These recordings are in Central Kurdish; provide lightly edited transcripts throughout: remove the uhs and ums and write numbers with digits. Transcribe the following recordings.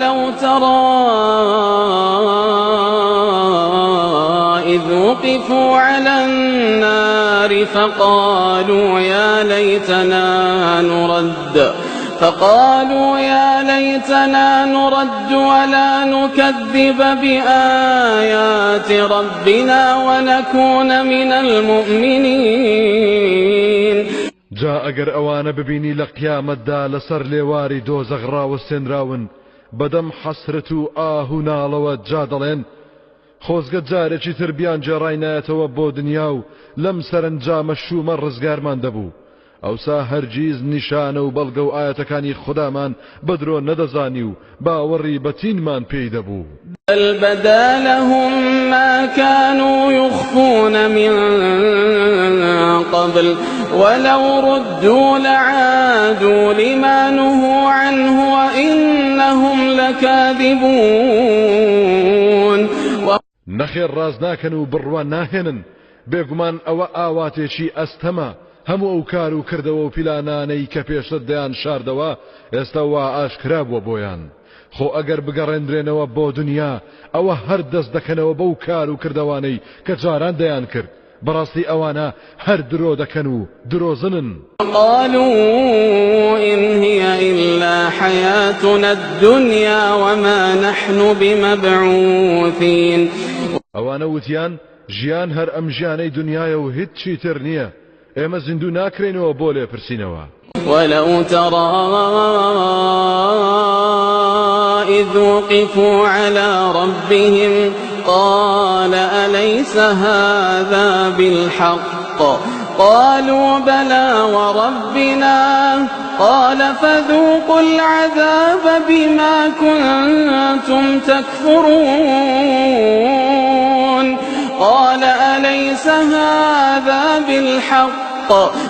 ولو ترى إذ وقفوا على النار فقالوا يا ليتنا نرد ولا نكذب بآيات ربنا ونكون من المؤمنين. جا ئەگەر ئەوانە ببینی لە قیامەتدا لەسەر لێواری دۆزەخ ڕاوەستێنراون بەدەم حەسرەت و ئاه و ناڵەوە جا دەڵێن خۆزگە جارێکی تر بیان جێڕاینایەتەوە بۆ دنیا و لەم سەرنجامە شومە ڕزگارمان دەبوو. ئەوسا هەرگیز نیشانە و بەڵگە و ئاەتەکانی خودامان بەدرۆ نەدەزانی و باوەڕی بەتینمان پێی دەبوو. بل بدا لهم ما كانوا يخفون من قبل ولو ردوا لعادوا لما نهوا عنه وإنهم لكاذبون. نەخێر ڕاز ناکەن و بڕوان ناهێنن بێگومان ئەوە ئاواتێکی ئەستەمە هەموو ئەو کار و کردەوە و پیلانانەی کە پێشتر دەیان شاردەوە ئێستا وا ئاشکرا بووە بۆیان. خۆ ئەگەر بگەڕێنرێنەوە بۆ دنیا ئەوە هەر دەست دەکەنەوە بەو کار و کردەوانەی کە جاران دەیان کرد. بەڕاستی ئەوانە هەر درۆ دەکەن و درۆزنن. قالوا إن هي إلا حياتنا الدنيا وما نحن بمبعوثين. ئەوانە وتیان ژیان هەر ئەم ژیانەی دنیاە و هیچی تر نییە ئێمە زیندوو ناکرێنەوە بۆ لێپرسینەوە. ولو ترى إذ وقفوا على ربهم قال أليس هذا بالحق قالوا بلى وربنا قال فذوقوا العذاب بما كنتم تكفرون قال أليس هذا بالحق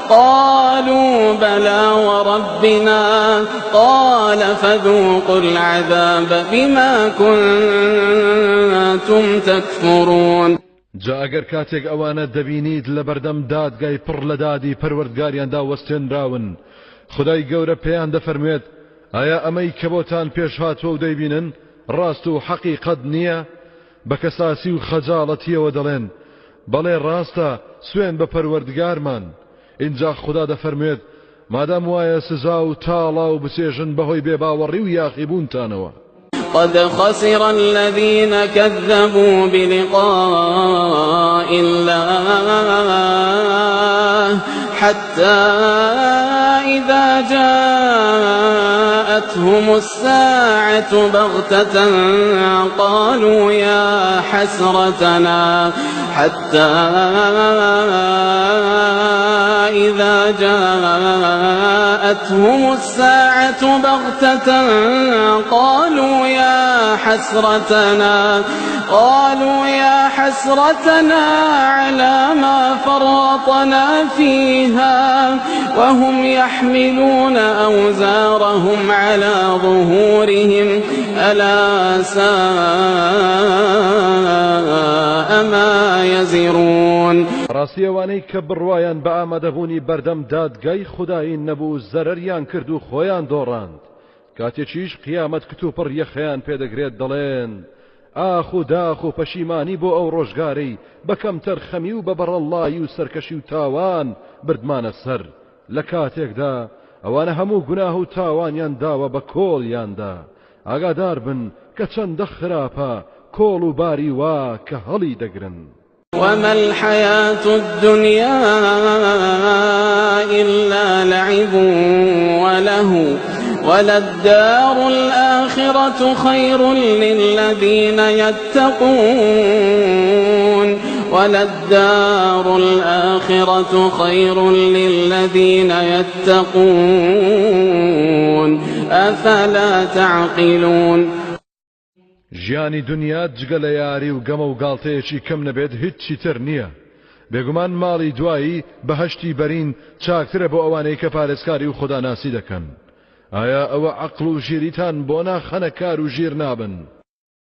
قالوا بلى وربنا قال فذوقوا العذاب بما كنتم تكفرون. جا ئەگەر کاتێک ئەوانە دەبینیت لە بەردەم دادگای پڕ لە دادی پەروەردگاریاندا وەستێنراون خدای گەورە پێیان دەفەرموێت ئایا ئەمەی کە بۆتان پێش هاتووە و دەیبینن ڕاست و حەقیقەت نییە؟ بە کەساسی و خەجاڵەتیەوە دەڵێن بەڵێ ڕاستە سوێن بە پەروەردگارمان. اینجا خدا دەفەرموێت مادام وایە سزا و تاڵا و بچێژن بەهۆی بێباوەڕی و یاخیبوونتانەوە. قد خسر الذين كذبوا بلقاء الله حتى إذا جاءتهم الساعة بغتة قالوا يا حسرتنا قالوا يا حسرتنا على ما فرطنا فيها وهم يحملون أوزارهم على ظهورهم ألا ساء ما يزرون. ڕاستیەوانەی کە بڕوایان بە ئامادەبوونی بەردەم دادگای خودایی نەبوو زەرەریان کرد و خۆیان دۆڕاند کاتێکیش قیامەت کتوپڕ یەخەیان پێدەگرێت دەڵێن ئاخ و داخ و پەشیمانی بۆ ئەو ڕۆژگارەی بەکەم تەرخەمی و بە بەڕەڵایی و سەرکەشی و تاوان بردمانە سەر لە کاتێکدا ئەوانە هەموو گوناه و تاوانیان داوە بە کۆڵیاندا. ئاگادار بن کە چەندە خراپە کۆڵ و باری وا کە هەڵی دەگرن. وما الحياة الدنيا إلا لعب وله وللدار الآخرة خير للذين يتقون أفلا تعقلون. ژیانی دنیا جگە لە یاری و گەمە و گاڵتەیەکی کەم نەبێت هیچی تر نییە. بێگومان ماڵی دوایی بەهەشتی بەرین چاکترە بۆ ئەوانەی کە پارێزکاری و خوداناسی دەکەن. ئایا ئەوە عەقڵ و ژیریتان بۆ ناخەنە کار و ژیر نابن؟